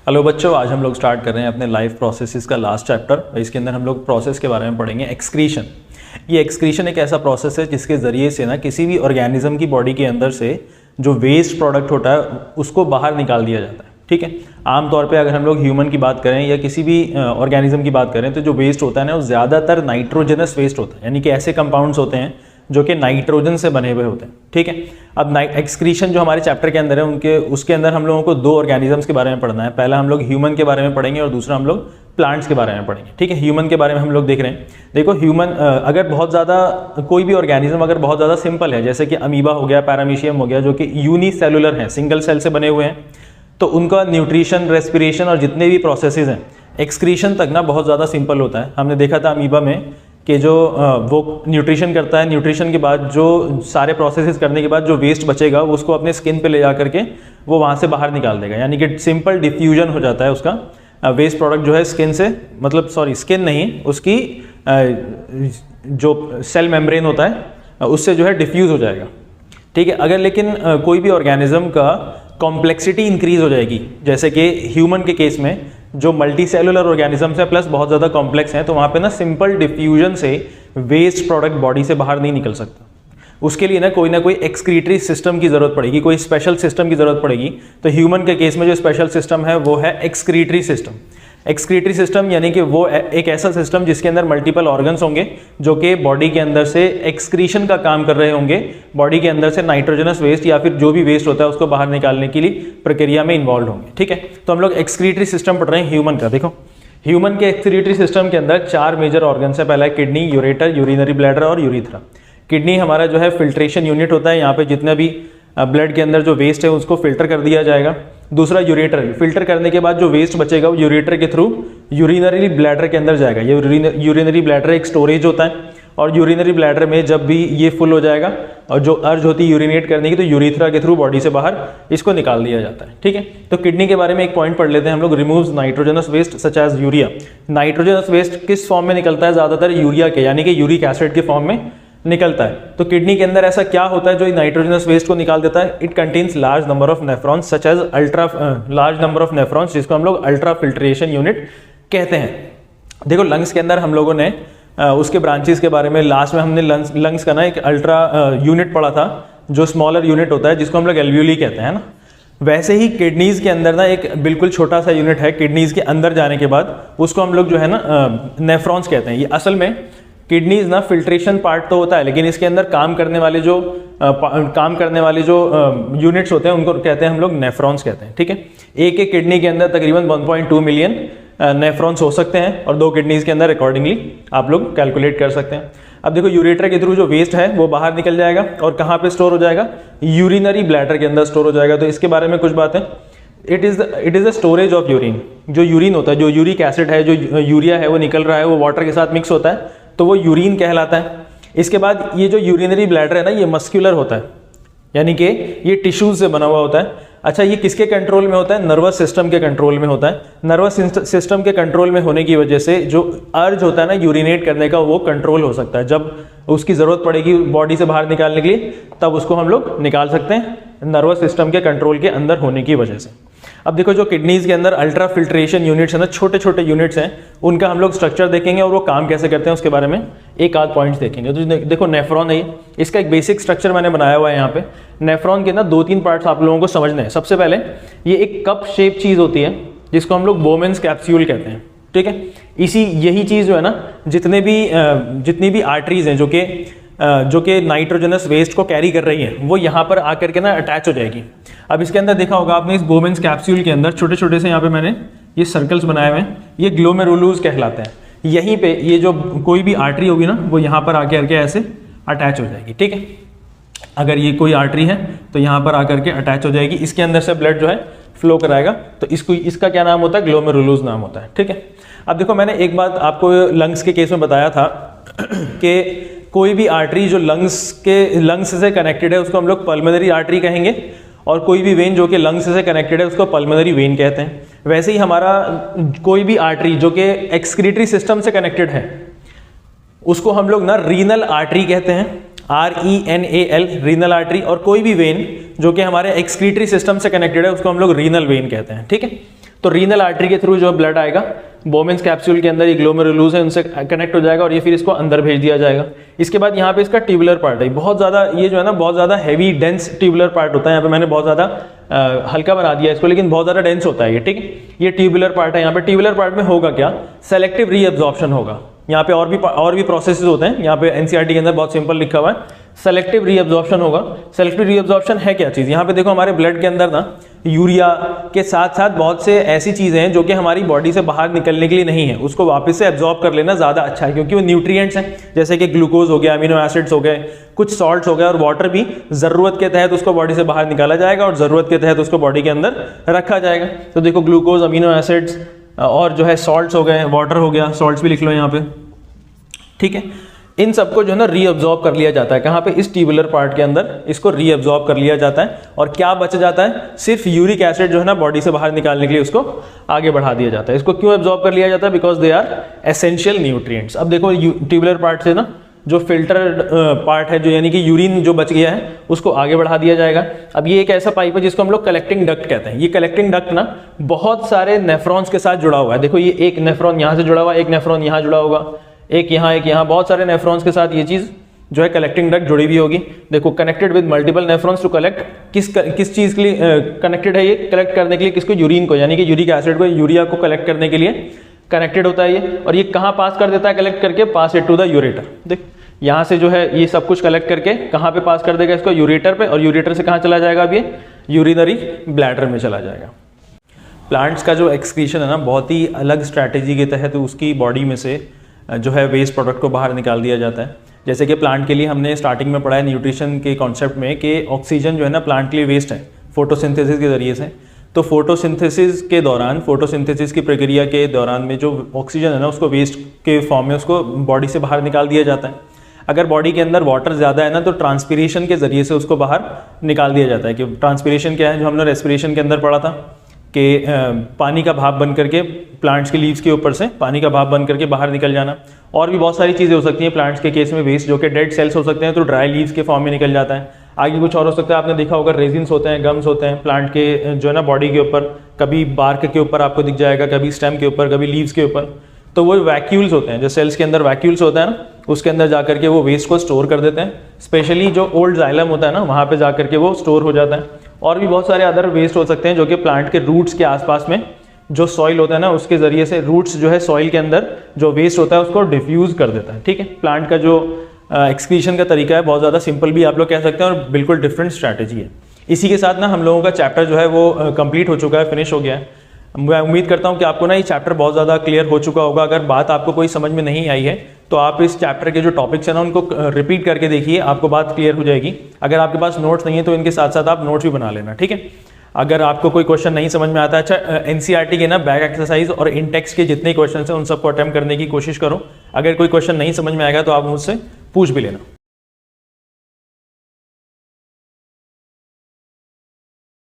Hello बच्चों, आज हम लोग स्टार्ट कर रहे हैं अपने लाइफ प्रोसेसेस का लास्ट चैप्टर। इसके अंदर हम लोग प्रोसेस के बारे में पढ़ेंगे एक्सक्रीशन। ये एक्सक्रीशन एक ऐसा प्रोसेस है जिसके ज़रिए से ना किसी भी ऑर्गेनिज्म की बॉडी के अंदर से जो वेस्ट प्रोडक्ट होता है उसको बाहर निकाल दिया जाता है। ठीक है, आमतौर पे अगर हम लोग ह्यूमन की बात करें या किसी भी ऑर्गेनिज्म की बात करें तो जो वेस्ट होता है ना वो ज़्यादातर नाइट्रोजनस वेस्ट होता है, यानी कि ऐसे कंपाउंड्स होते हैं जो कि नाइट्रोजन से बने हुए होते हैं। ठीक है, अब एक्सक्रीशन जो हमारे चैप्टर के अंदर है उसके अंदर हम लोगों को दो ऑर्गेनिजम्स के बारे में पढ़ना है। पहला हम लोग ह्यूमन के बारे में पढ़ेंगे और दूसरा हम लोग प्लांट्स के बारे में पढ़ेंगे। ठीक है, ह्यूमन के बारे में हम लोग देख रहे हैं। देखो ह्यूमन अगर बहुत ज़्यादा कोई भी ऑर्गेनिज्म अगर बहुत ज़्यादा सिंपल है, जैसे कि अमीबा हो गया, पैरामीशियम हो गया, जो कि यूनिसेलुलर हैं, सिंगल सेल से बने हुए हैं, तो उनका न्यूट्रिशन, रेस्पिरेशन और जितने भी प्रोसेसेस हैं एक्सक्रीशन तक ना बहुत ज़्यादा सिंपल होता है। हमने देखा था अमीबा में कि जो वो न्यूट्रिशन करता है, न्यूट्रिशन के बाद जो सारे प्रोसेसेस करने के बाद जो वेस्ट बचेगा वो उसको अपने स्किन पे ले जा करके वो वहाँ से बाहर निकाल देगा, यानी कि सिंपल डिफ्यूजन हो जाता है उसका। वेस्ट प्रोडक्ट जो है स्किन से, मतलब सॉरी स्किन नहीं, उसकी जो सेल मेम्ब्रेन होता है उससे जो है डिफ्यूज़ हो जाएगा। ठीक है, अगर लेकिन कोई भी ऑर्गेनिज्म का कॉम्प्लेक्सिटी इंक्रीज हो जाएगी, जैसे कि ह्यूमन के केस में जो मल्टी सेलुलर ऑर्गेनिजम्स हैं प्लस बहुत ज़्यादा कॉम्प्लेक्स हैं, तो वहाँ पे ना सिंपल डिफ्यूजन से वेस्ट प्रोडक्ट बॉडी से बाहर नहीं निकल सकता। उसके लिए ना कोई एक्सक्रीटरी सिस्टम की ज़रूरत पड़ेगी, कोई स्पेशल सिस्टम की ज़रूरत पड़ेगी। तो ह्यूमन के केस में जो स्पेशल सिस्टम है वो है एक्सक्रीटरी सिस्टम। एक्सक्रीटरी सिस्टम यानी कि वो एक ऐसा सिस्टम जिसके अंदर मल्टीपल ऑर्गन्स होंगे जो कि बॉडी के अंदर से एक्सक्रीशन का काम कर रहे होंगे, बॉडी के अंदर से नाइट्रोजनस वेस्ट या फिर जो भी वेस्ट होता है उसको बाहर निकालने की लिए प्रक्रिया में इन्वॉल्व होंगे। ठीक है, तो हम लोग एक्सक्रीटरी सिस्टम पढ़ रहे हैं ह्यूमन का। देखो ह्यूमन के एक्सक्रीटरी सिस्टम के अंदर 4 मेजर ऑर्गन्स है। पहला है किडनी, यूरेटर, यूरिनरी ब्लैडर और यूरिथ्रा। किडनी हमारा जो है फिल्ट्रेशन यूनिट होता है, यहाँ पे जितना भी ब्लड के अंदर जो वेस्ट है उसको फिल्टर कर दिया जाएगा। दूसरा यूरेटर, फिल्टर करने के बाद जो वेस्ट बचेगा वो यूरेटर के थ्रू यूरिनरी ब्लैडर के अंदर जाएगा। ये यूरिनरी ब्लैडर एक स्टोरेज होता है और यूरिनरी ब्लैडर में जब भी ये फुल हो जाएगा और जो अर्ज होती है यूरिनेट करने की, तो यूरिथ्रा के थ्रू बॉडी से बाहर इसको निकाल दिया जाता है। ठीक है, तो किडनी के बारे में एक पॉइंट पढ़ लेते हैं हम लोग। Removes nitrogenous waste such as urea. Nitrogenous waste किस फॉर्म में निकलता है? ज़्यादातर यूरिया के, यानी कि यूरिक एसिड के फॉर्म में निकलता है। तो किडनी के अंदर ऐसा क्या होता है जो नाइट्रोजनस वेस्ट को निकाल देता है? It contains large number of nephrons such as large number of nephrons, जिसको हम लोग अल्ट्रा फिल्ट्रेशन यूनिट कहते हैं। देखो लंग्स के अंदर हम लोगों ने उसके ब्रांचेस के बारे में लास्ट में हमने लंग्स का ना एक अल्ट्रा यूनिट पढ़ा था, जो स्मॉलर यूनिट होता है जिसको हम लोग एल्वियोली कहते हैं ना। वैसे ही किडनीज के अंदर ना एक बिल्कुल छोटा सा यूनिट है, किडनीज के अंदर जाने के बाद उसको हम लोग जो है ना नेफ्रॉन्स कहते हैं। ये असल में किडनीज ना फिल्ट्रेशन पार्ट तो होता है, लेकिन इसके अंदर काम करने वाले जो यूनिट्स होते हैं उनको कहते हैं हम लोग नेफ्रॉन्स कहते हैं। ठीक है, एक किडनी के अंदर तकरीबन 1.2 मिलियन नेफ्रॉन्स हो सकते हैं और 2 किडनीज के अंदर अकॉर्डिंगली आप लोग कैलकुलेट कर सकते हैं। अब देखो यूरेटर के थ्रू जो वेस्ट है वो बाहर निकल जाएगा और कहाँ पे स्टोर हो जाएगा? यूरिनरी ब्लैडर के अंदर स्टोर हो जाएगा। तो इसके बारे में कुछ बातें, it is the storage of urine. जो यूरिन होता है, जो यूरिक एसिड है, जो यूरिया है वो निकल रहा है, वो वाटर के साथ मिक्स होता है तो वो यूरिन कहलाता है। इसके बाद ये जो यूरिनरी ब्लैडर है ना ये मस्कुलर होता है, यानी कि ये टिश्यूज से बना हुआ होता है। अच्छा, ये किसके कंट्रोल में होता है? नर्वस सिस्टम के कंट्रोल में होता है। नर्वस सिस्टम के कंट्रोल में होने की वजह से जो अर्ज होता है ना यूरिनेट करने का, वो कंट्रोल हो सकता है। जब उसकी ज़रूरत पड़ेगी बॉडी से बाहर निकालने के लिए तब उसको हम लोग निकाल सकते हैं, नर्वस सिस्टम के कंट्रोल के अंदर होने की वजह से। अब देखो जो किडनीज के अंदर अल्ट्रा फिल्ट्रेशन यूनिट्स है ना, छोटे छोटे यूनिट्स हैं, उनका हम लोग स्ट्रक्चर देखेंगे और वो काम कैसे करते हैं उसके बारे में एक आध पॉइंट्स देखेंगे। तो देखो नेफ्रॉन है, इसका एक बेसिक स्ट्रक्चर मैंने बनाया हुआ है यहाँ पे। नेफ्रॉन के ना 2-3 पार्ट्स आप लोगों को समझने हैं। सबसे पहले ये एक कप शेप चीज़ होती है जिसको हम लोग बोमेन्स कैप्सूल कहते हैं। ठीक है, यही चीज़ जो है ना जितनी भी आर्टरीज हैं जो कि नाइट्रोजनस वेस्ट को कैरी कर रही है वो यहाँ पर आकर के ना अटैच हो जाएगी। अब इसके अंदर देखा होगा आपने, इस बोमेन्स कैप्सूल के अंदर छोटे छोटे से यहाँ पे मैंने ये सर्कल्स बनाए हुए हैं, ये ग्लोमेरुलस कहलाते हैं। यहीं पे ये जो कोई भी आर्टरी होगी ना वो यहाँ पर आकर के ऐसे अटैच हो जाएगी। ठीक है, अगर ये कोई आर्टरी है तो यहाँ पर आकर के अटैच हो जाएगी, इसके अंदर से ब्लड जो है फ्लो कराएगा। तो इसका क्या नाम होता है? ग्लोमेरुलस नाम होता है। ठीक है, अब देखो मैंने एक बात आपको लंग्स के केस में बताया था कि कोई भी आर्टरी जो लंग्स से कनेक्टेड है उसको हम लोग पल्मोनरी आर्टरी कहेंगे, और कोई भी वेन जो कि लंग्स से कनेक्टेड है उसको पल्मोनरी वेन कहते हैं। वैसे ही हमारा कोई भी आर्टरी जो कि एक्सक्रीटरी सिस्टम से कनेक्टेड है उसको हम लोग ना रीनल आर्टरी कहते हैं, RENAL, रीनल आर्टरी। और कोई भी वेन जो कि हमारे एक्सक्रीटरी सिस्टम से कनेक्टेड है उसको हम लोग रीनल वेन कहते हैं। ठीक है, तो रीनल आर्टरी के थ्रू जो ब्लड आएगा बोमेंस कैप्सूल के अंदर, ये ग्लोमेरुलस है, उनसे कनेक्ट हो जाएगा और ये फिर इसको अंदर भेज दिया जाएगा। इसके बाद यहाँ पे इसका ट्यूबुलर पार्ट है, बहुत ज़्यादा ये जो है ना बहुत ज़्यादा हैवी डेंस ट्यूबुलर पार्ट होता है। यहाँ पे मैंने बहुत ज़्यादा हल्का बना दिया इसको, लेकिन बहुत ज़्यादा डेंस होता है ये, ठीक है। ये ट्यूबुलर पार्ट है। यहाँ पे ट्यूबुलर पार्ट में होगा क्या, सेलेक्टिव रीअब्जॉर्प्शन होगा। यहाँ पे और भी प्रोसेसेस होते हैं। यहाँ पे एनसीईआरटी के अंदर बहुत सिंपल लिखा हुआ है, सेलेक्टिव रीअब्जॉर्प्शन होगा। सेलेक्टिव रीअब्जॉर्प्शन है क्या चीज़, यहाँ पे देखो हमारे ब्लड के अंदर ना यूरिया के साथ साथ बहुत से ऐसी चीज़ें हैं जो कि हमारी बॉडी से बाहर निकलने के लिए नहीं है, उसको वापस से एब्जॉर्ब कर लेना ज़्यादा अच्छा है, क्योंकि वो न्यूट्रिएंट्स हैं, जैसे कि ग्लूकोज हो गया, अमीनो एसिड्स हो गए, कुछ सॉल्ट्स हो गए और वाटर भी ज़रूरत के तहत उसको बॉडी से बाहर निकाला जाएगा और ज़रूरत के तहत उसको बॉडी के अंदर रखा जाएगा। तो देखो ग्लूकोज, अमीनो एसिड्स और जो है सॉल्ट्स हो गए, वाटर हो गया, सॉल्ट्स भी लिख लो यहाँ पे, ठीक है। इन सबको जो है ना रीअब्जॉर्ब कर लिया जाता है, कहाँ पे, इस ट्यूबुलर पार्ट के अंदर इसको रीअब्जॉर्ब कर लिया जाता है। और क्या बच जाता है, सिर्फ यूरिक एसिड जो है ना बॉडी से बाहर निकालने के लिए उसको आगे बढ़ा दिया जाता है। इसको क्यों एब्जॉर्ब कर लिया जाता है, because they are essential nutrients. अब देखो ट्यूबुलर पार्ट से ना जो फिल्टर्ड पार्ट है, जो यानी कि यूरिन जो बच गया है उसको आगे बढ़ा दिया जाएगा। अब ये एक ऐसा पाइप है जिसको हम लोग कलेक्टिंग डक्ट कहते हैं। ये कलेक्टिंग डक्ट ना बहुत सारे नेफ्रॉन्स के साथ जुड़ा हुआ है। देखो ये एक नेफ्रॉन यहाँ से जुड़ा हुआ है, एक नेफ्रॉन यहाँ जुड़ा होगा, एक यहाँ, बहुत सारे नेफ्रॉन्स के साथ ये चीज़ जो है कलेक्टिंग डक्ट जुड़ी हुई होगी। देखो connected with multiple nephrons to collect, किस चीज़ के लिए कनेक्टेड है ये, कलेक्ट करने के लिए किसको, यूरिन को, यानी कि यूरिक एसिड को, यूरिया को कलेक्ट करने के लिए कनेक्टेड होता है ये। और ये कहाँ पास कर देता है कलेक्ट करके, पास इट टू द यूरेटर। देख यहाँ से जो है ये सब कुछ कलेक्ट करके कहाँ पे पास कर देगा, इसको यूरेटर पे, और यूरेटर से कहाँ चला जाएगा, अब ये यूरिनरी ब्लैडर में चला जाएगा। प्लांट्स का जो एक्सक्रीशन है ना बहुत ही अलग स्ट्रैटेजी के तहत उसकी बॉडी में से जो है वेस्ट प्रोडक्ट को बाहर निकाल दिया जाता है। जैसे कि प्लांट के लिए हमने स्टार्टिंग में पढ़ा है न्यूट्रिशन के कॉन्सेप्ट में कि ऑक्सीजन जो है ना प्लांट के लिए वेस्ट है फोटोसिंथेसिस के ज़रिए से। तो फोटोसिंथेसिस के दौरान, फोटोसिंथेसिस की प्रक्रिया के दौरान में जो ऑक्सीजन है ना उसको वेस्ट के फॉर्म में उसको बॉडी से बाहर निकाल दिया जाता है। अगर बॉडी के अंदर वाटर ज़्यादा है ना तो ट्रांसपीरेशन के ज़रिए से उसको बाहर निकाल दिया जाता है। कि ट्रांसपीरेशन क्या है, जो हमने रेस्पिरेशन के अंदर पढ़ा था कि पानी का भाप बन करके प्लांट्स के लीव्स के ऊपर से पानी का भाप बन करके बाहर निकल जाना। और भी बहुत सारी चीज़ें हो सकती हैं प्लांट्स के केस में वेस्ट, जो कि डेड सेल्स हो सकते हैं तो ड्राई लीव्स के फॉर्म में निकल जाता है। आगे कुछ और हो सकता है, आपने देखा होगा रेजिन्स होते हैं, गम्स होते हैं प्लांट के जो है ना बॉडी के ऊपर, कभी बार्क के ऊपर आपको दिख जाएगा, कभी स्टेम के ऊपर, कभी लीव्स के ऊपर। तो वो वैक्यूल्स होते हैं, जो सेल्स के अंदर वैक्यूल्स होता है ना, उसके अंदर जा करके वो वेस्ट को स्टोर कर देते हैं। स्पेशली जो ओल्ड जाइलम होता है ना वहाँ पे जा करके वो स्टोर हो जाता है। और भी बहुत सारे अदर वेस्ट हो सकते हैं जो कि प्लांट के रूट्स के आसपास में जो सॉइल होता है ना उसके ज़रिए से, रूट्स जो है सॉइल के अंदर जो वेस्ट होता है उसको डिफ्यूज कर देता है। ठीक है, प्लांट का जो एक्सक्रीशन का तरीका है बहुत ज़्यादा सिंपल भी आप लोग कह सकते हैं और बिल्कुल डिफरेंट स्ट्रैटेजी है। इसी के साथ ना हम लोगों का चैप्टर जो है वो कंप्लीट हो चुका है, फिनिश हो गया है। मैं उम्मीद करता हूँ कि आपको ना ये चैप्टर बहुत ज़्यादा क्लियर हो चुका होगा। अगर बात आपको कोई समझ में नहीं आई है तो आप इस चैप्टर के जो टॉपिक्स हैं ना उनको रिपीट करके देखिए, आपको बात क्लियर हो जाएगी। अगर आपके पास नोट्स नहीं है तो इनके साथ साथ आप नोट्स भी बना लेना, ठीक है। अगर आपको कोई क्वेश्चन नहीं समझ में आता है, अच्छा एनसीईआरटी के ना बैक एक्सरसाइज और इन टेक्स्ट के जितने क्वेश्चन हैं उन सबको अटेम्प्ट करने की कोशिश करो। अगर कोई क्वेश्चन नहीं समझ में आएगा तो आप मुझसे पूछ भी लेना।